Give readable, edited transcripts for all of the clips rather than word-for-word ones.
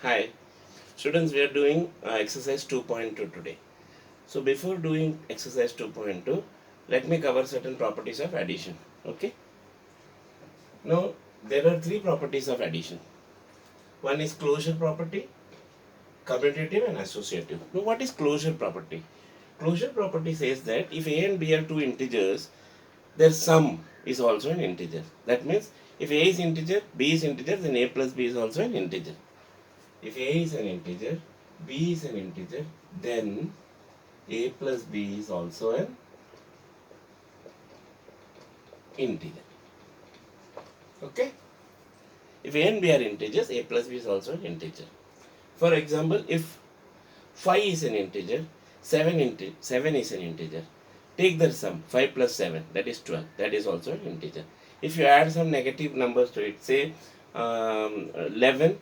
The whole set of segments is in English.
Hi, students, we are doing exercise 2.2 today. So before doing exercise 2.2, let me cover certain properties of addition. Okay. Now there are three properties of addition. One is closure property, commutative and associative. Now what is closure property? Closure property says that if a and b are two integers, their sum is also an integer. That means if a is integer, b is integer, then a plus b is also an integer. If a is an integer, b is an integer, then a plus b is also an integer. Okay? If a and b are integers, a plus b is also an integer. For example, if 5 is an integer, 7 is an integer. Take their sum, 5 plus 7, that is 12, that is also an integer. If you add some negative numbers to it, say 11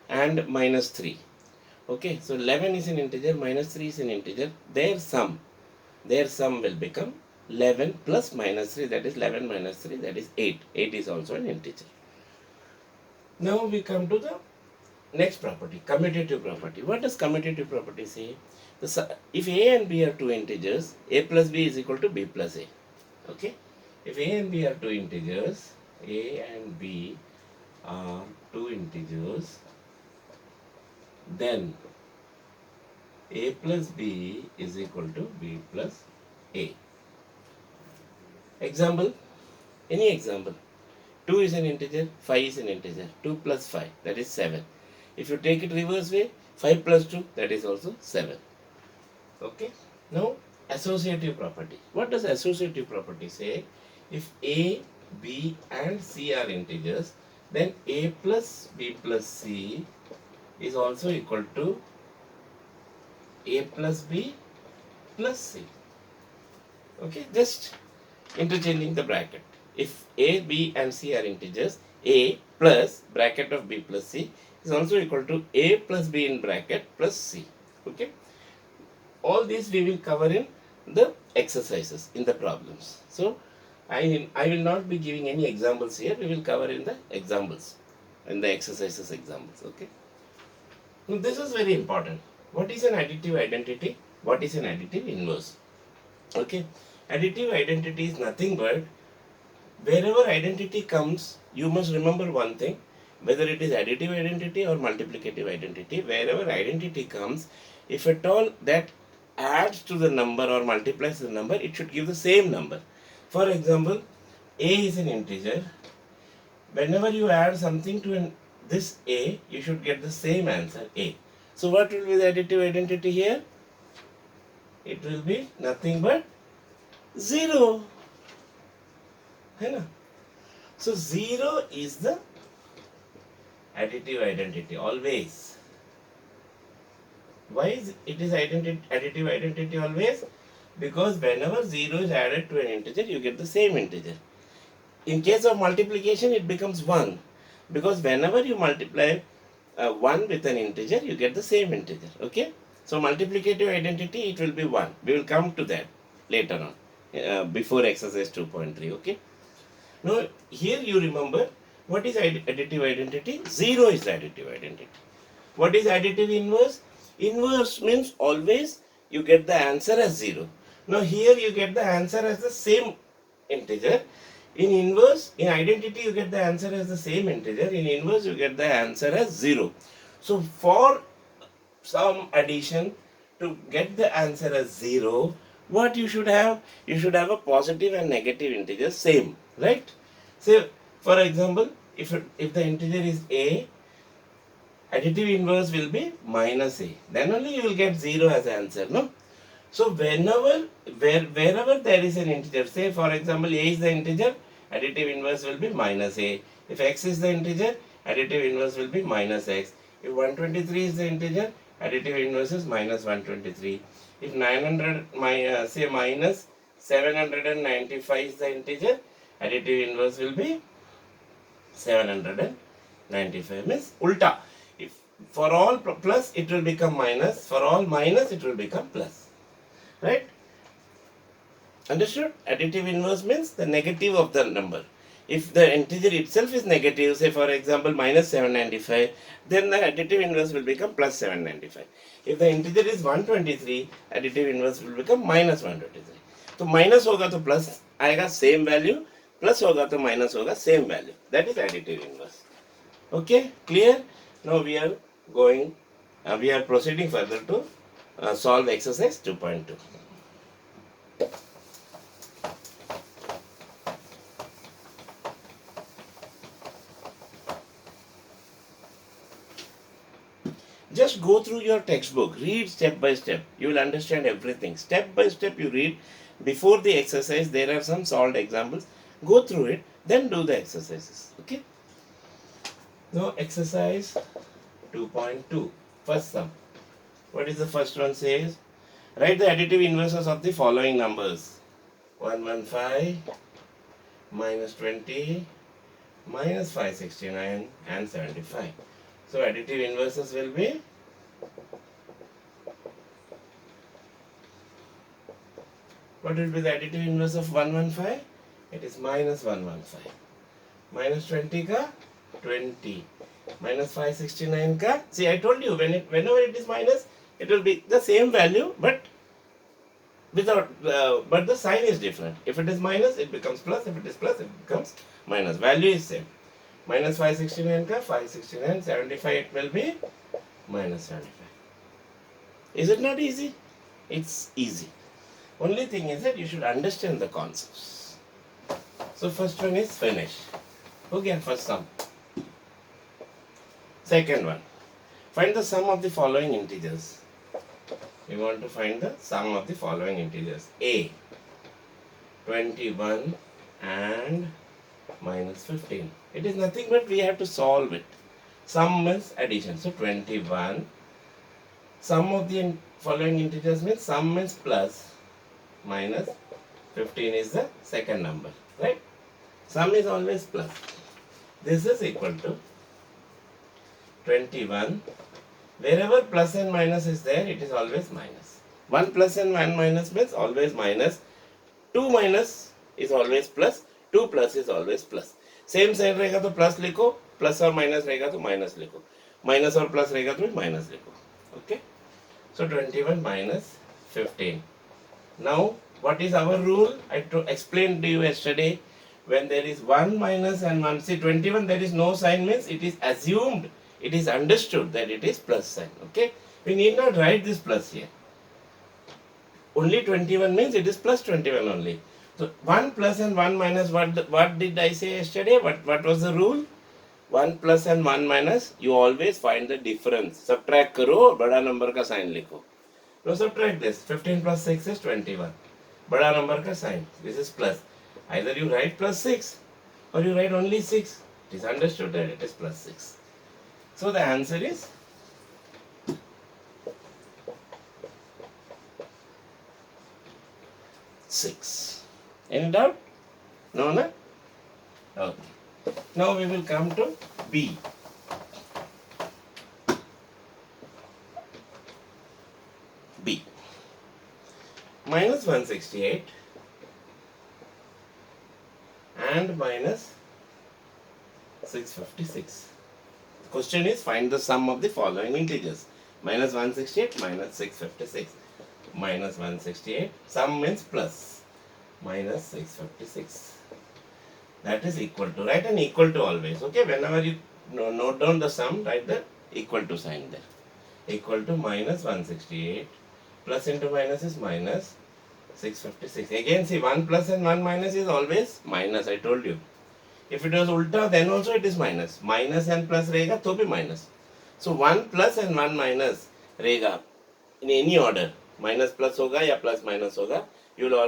and minus 3. Okay, so 11 is an integer, minus 3 is an integer. Their sum will become 11 plus minus 3, that is 11 minus 3, that is 8. 8 is also an integer. Now we come to the next property, commutative property. What does commutative property say? If a and b are two integers, a plus b is equal to b plus a. Okay? If a and b are two integers, a and b are two integers, then a plus b is equal to b plus a. Example, any example. 2 is an integer, 5 is an integer. 2 plus 5, that is 7. If you take it reverse way, 5 plus 2, that is also 7. Okay. Now, associative property. What does associative property say? If a, b and c are integers, then a plus b plus c is also equal to a plus b plus c. Okay, just interchanging the bracket. If a, b and c are integers, a plus bracket of b plus c is also equal to a plus b in bracket plus c. Okay. All these we will cover in the exercises, in the problems. So, I will not be giving any examples here. We will cover in the examples, in the exercises examples. Okay. Now, this is very important. What is an additive identity? What is an additive inverse? Okay. Additive identity is nothing but wherever identity comes, you must remember one thing, whether it is additive identity or multiplicative identity, wherever identity comes, if at all that adds to the number or multiplies the number, it should give the same number. For example, a is an integer. Whenever you add something to this a, you should get the same answer, a. So what will be the additive identity here? It will be nothing but 0. So 0 is the additive identity always. Why is it additive identity always? Because whenever 0 is added to an integer, you get the same integer. In case of multiplication, it becomes 1. Because whenever you multiply 1 with an integer, you get the same integer. Okay? So multiplicative identity, it will be 1. We will come to that later on, before exercise 2.3. Okay? Now, here you remember, what is additive identity? 0 is the additive identity. What is additive inverse? Inverse means always you get the answer as 0. Now, here you get the answer as the same integer. In inverse, in identity you get the answer as the same integer. In inverse, you get the answer as 0. So, for some addition to get the answer as 0, what you should have? You should have a positive and negative integer same, right? So, for example, if the integer is a, additive inverse will be minus a. Then only you will get 0 as answer, no? So, wherever there is an integer, say for example, a is the integer, additive inverse will be minus a. If x is the integer, additive inverse will be minus x. If 123 is the integer, additive inverse is minus 123. If 900, say minus 795 is the integer, additive inverse will be 795. Means ulta. If for all plus, it will become minus. For all minus, it will become plus. Right? Understood? Additive inverse means the negative of the number. If the integer itself is negative, say for example minus 795, then the additive inverse will become plus 795. If the integer is 123, additive inverse will become minus 123. तो minus होगा तो plus आएगा same value, plus होगा तो minus होगा same value. That is additive inverse. Okay, clear? Now we are proceeding further to solve exercise 2.2. Just go through your textbook, read step by step. You will understand everything. Step by step you read. Before the exercise, there are some solved examples. Go through it, then do the exercises. Okay? Now, exercise 2.2. First sum. What is the first one says? Write the additive inverses of the following numbers. 115 minus 20 minus 569 and 75. So additive inverses will be what will be the additive inverse of 115? It is minus 115. Minus 20 ka 20. Minus 569 ka. See, I told you whenever it is minus, it will be the same value, but but the sign is different. If it is minus, it becomes plus. If it is plus, it becomes minus. Value is same. Minus 569 ka 569, 75 it will be minus 75. Is it not easy? It's easy. Only thing is that you should understand the concepts. So first one is finished. Okay, first sum. Second one. Find the sum of the following integers. We want to find the sum of the following integers. A, 21 and minus 15. It is nothing but we have to solve it. Sum means addition. So 21. Sum of the following integers means sum means plus, minus 15 is the second number. Right? Sum is always plus. This is equal to 21. Wherever plus and minus is there, it is always minus. 1 plus and 1 minus means always minus. 2 minus is always plus. 2 plus is always plus. Same sign रहेगा तो plus लिखो, plus और minus रहेगा तो minus लिखो, minus और plus रहेगा तो माइनस लिखो. Okay, so 21 minus 15. Now what is our rule? I explained to you yesterday. When there is 1 minus and 1, see 21 there is no sign means it is assumed, it is understood that it is plus sign. Okay, we need not write this plus here. Only 21 means it is plus 21 only. So 1 plus and 1 minus, what did I say yesterday? What was the rule? 1 plus and 1 minus, you always find the difference. Subtract करो, बड़ा number का sign लिखो. Now subtract this. 15 plus 6 is 21. बड़ा number का sign. This is plus. Either you write plus 6 or you write only 6. It is understood that it is plus 6. So the answer is six. Any doubt? No, no? Okay. Now we will come to B. B. Minus 168 and minus 656. The question is find the sum of the following integers. Minus 168 minus 656. Minus 168. Sum means plus. Minus 656. That is equal to. Write an equal to always. Okay, whenever you note down the sum, write the equal to sign there. Equal to minus 168. Plus into minus is minus 656. Again see 1 plus and 1 minus is always minus. I told you. If it was ulta, then also it is minus. Minus and plus रहेगा तो भी minus. So 1 plus and 1 minus रहेगा in any order. Minus plus होगा या plus minus होगा. You will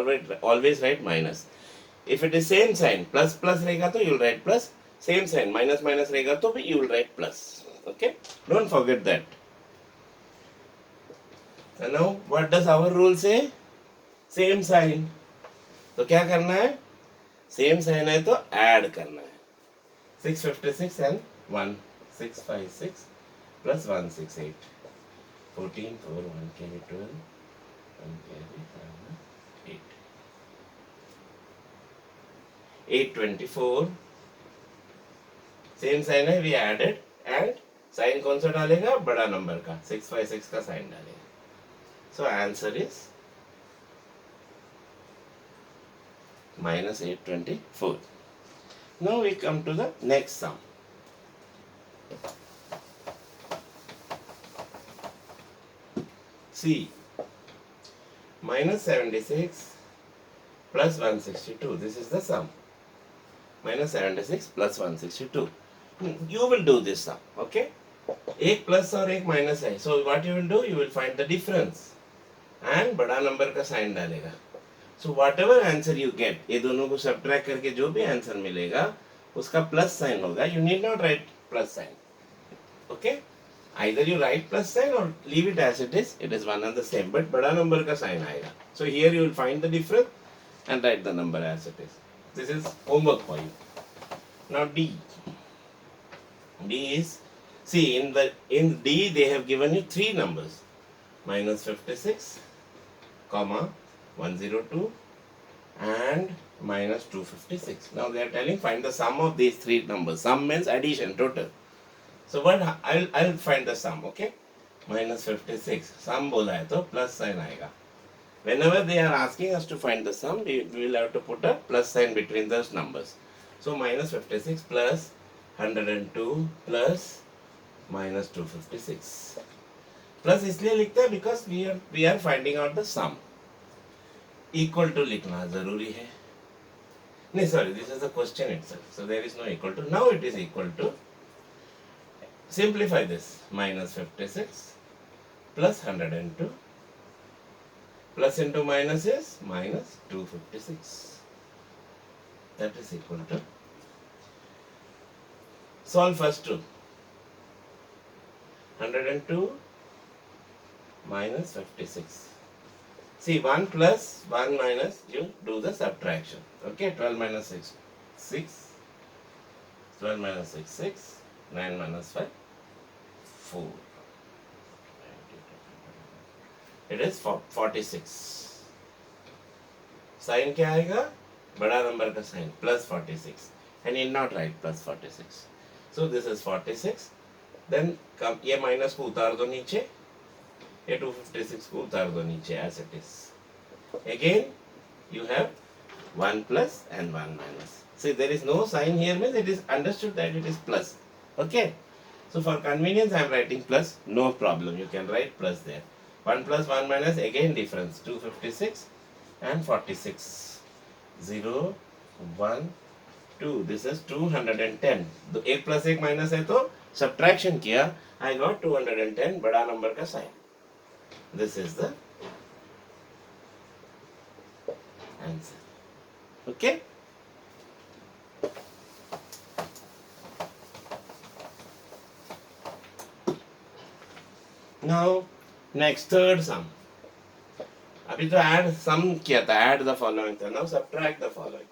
always write minus. If it is same sign, plus plus रहेगा तो you will write plus. Same sign, minus minus रहेगा तो भी you will write plus. Okay? Don't forget that. And now, what does our rule say? Same sign. तो क्या करना है? Same sign है तो add करना है. 656 and 1656 plus 168. 14, 4, 1 carry 12, 1 carry 5, 8. 824 same sign है, वी एडेड एंड साइन कौन सा डालेगा, बड़ा नंबर का 656 का साइन डालेगा. So answer is -824. Now we come to the next sum. See, -76 plus 162. This is the sum. -76 plus 162. You will do this sum, okay? एक plus और एक माइनस है. So what you will do? You will find the difference and बड़ा number का sign डालेगा. So whatever answer you get, ये दोनों को सब्ट्रैक्ट करके जो भी आंसर मिलेगा उसका प्लस साइन होगा. You need not write plus sign. Okay? Either you write plus sign or leave it as it is. It is one and the same. But बड़ा नंबर का साइन आएगा. So here you will find the difference and write the number as it is. This is homework for you. Now D. D is, see, in D they have given you three numbers. -56, comma 102 and -256. Now they are telling find the sum of these three numbers. Sum means addition, total. So what I'll find the sum, okay? -56 sum बोला है तो plus sign आएगा. Whenever they are asking us to find the sum, we will have to put a plus sign between those numbers. So -56 plus 102 plus -256. Plus इसलिए लिखते हैं because we are finding out the sum. Equal to लिखना जरूरी है. नहीं, sorry, this is the question itself. So there is no equal to. Now it is equal to. Simplify this. -56 plus 102 plus into minus is -256. That is equal to. Solve first two. 102 minus 56. See, 1 plus 1 minus, you do the subtraction. Okay, 12 minus 6, 6. 12 minus 6, 6. 9 minus 5, 4. It is 46. Sign क्या आएगा? बड़ा number का sign plus 46. I need not write plus 46. So this is 46. Then come ये minus को उतार दो नीचे. ये 256 को उतार दो नीचे as it is. Again you have 1 plus and 1 minus. See, there is no sign here, means it is understood that it is plus. Okay, so for convenience I am writing plus, no problem, you can write plus there. 1 plus 1 minus, again difference, 256 and 46. 0, 1, 2, this is 210. तो एक plus एक minus है तो subtraction किया, I got 210, बड़ा number का sign. This is the answer. Okay? Now next third sum. अभी तो add sum किया था, add the following था. Now subtract the following.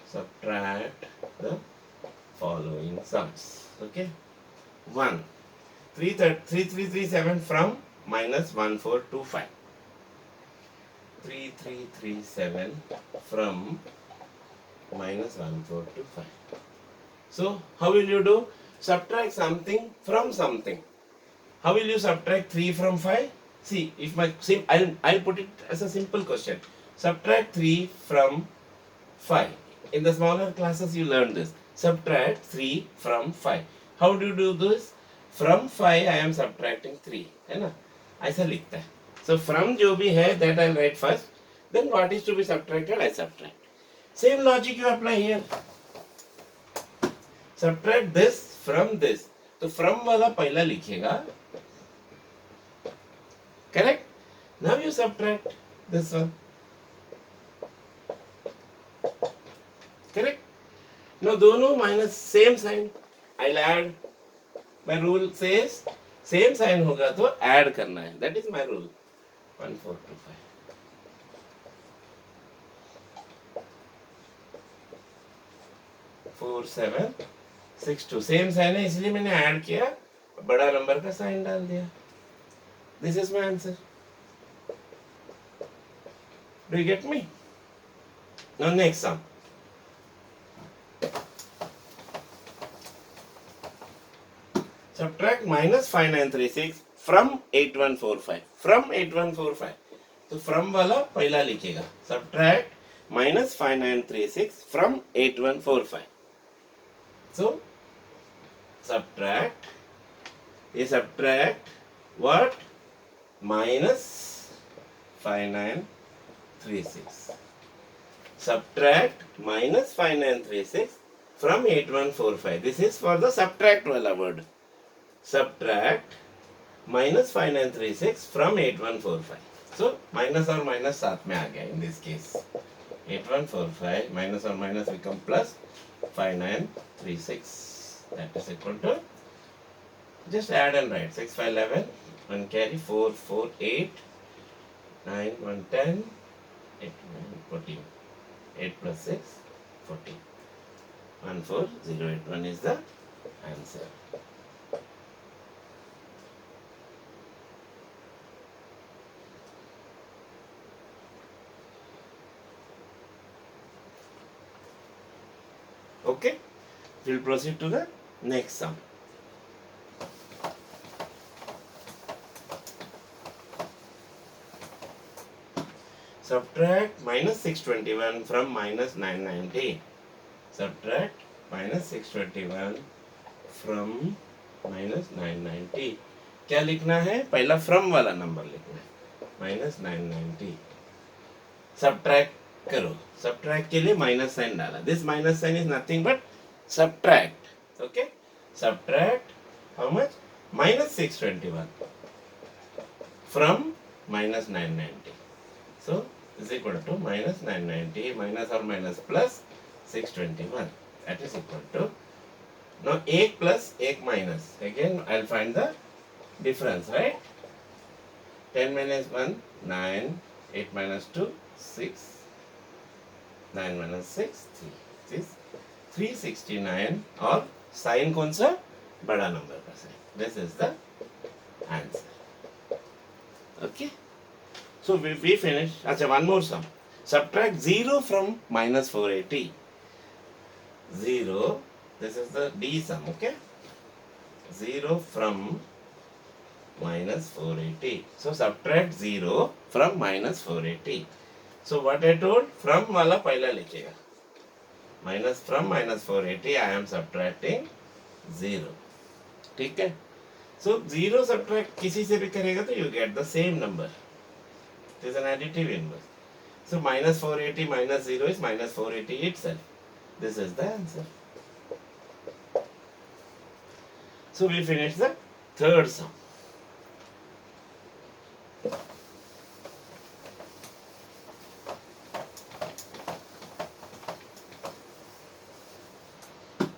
Subtract the following sums. Okay. 1. 3337 from -1425. 3337 from -1425. So how will you do? Subtract something from something. How will you subtract 3 from 5? See, if I'll put it as a simple question. Subtract 3 from 5. In the smaller classes you learn this. Subtract 3 from 5. How do you do this? From 5 I am subtracting 3. है ना? ऐसा लिखता है. So from जो भी है that I'll write first. Then what is to be subtracted I subtract. Same logic you apply here. Subtract this from this. तो from वाला पहला लिखिएगा. Correct? Now you subtract this one. Correct? Now दोनों minus same sign. I'll add. My rule says same sign होगा तो add करना है. That is my rule. 1425. 4762. Same sign है इसलिए मैंने ऐड किया, बड़ा नंबर का साइन डाल दिया. This is my answer. Do you get me? Now next sum. Subtract minus 5936 from 8145. From 8145. तो from वाला पहला लिखेगा. Subtract minus 5936 from 8145. So subtract. ये subtract what? Minus 5936. Subtract minus 5936 from 8145. This is for the subtract wala word. Subtract minus 5936 from 8145. So minus or minus साथ में आ गया in this case. 8145 minus or minus become plus 5936. That is equal to, just add and write. 6 5 11, 1 carry, 4 4 8, 9 1 10, 8 9 14. 8 plus 6 14. 14081 is the answer. Okay, we will proceed to the next sum. Subtract minus 621 from minus 990. Subtract minus 621 from minus 990. क्या लिखना है? पहला from वाला number लिखना है. minus 990. Subtract करो. Subtract के लिए minus sign डाला. This minus sign is nothing but subtract. Okay? Subtract how much? Minus 621 from minus 990. So is equal to minus 990 minus or minus plus 621. That is equal to, now 8 plus 8 minus. Again I will find the difference, right? 10 minus 1, 9, 8 minus 2, 6, 9 minus 6, 3. This is 369 और sign कौन सा? बड़ा number का sign. This is the answer. Okay? So we finished. Achha, one more sum. Subtract 0 from minus 480. 0, this is the D sum, okay? 0 from minus 480. So subtract 0 from minus 480. So what I told? From wala pahla likhega. Minus from minus 480 I am subtracting 0. ठीक है? So 0 subtract किसी से भी करेगा तो you get the same number. It is an additive inverse. So minus 480 minus 0 is minus 480 itself. This is the answer. So we finished the third sum.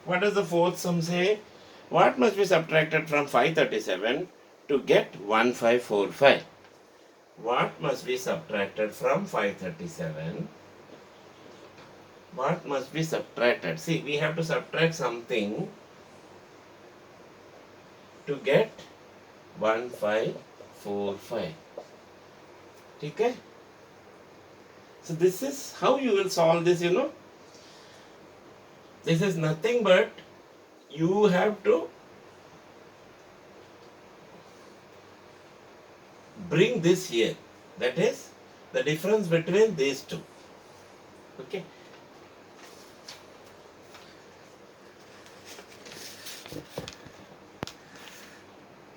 What does the fourth sum say? What must be subtracted from 537 to get 1545? What must be subtracted from 537? What must be subtracted? See, we have to subtract something to get 1545. Okay? So this is how you will solve this, you know. This is nothing but you have to bring this here. That is the difference between these two. Okay.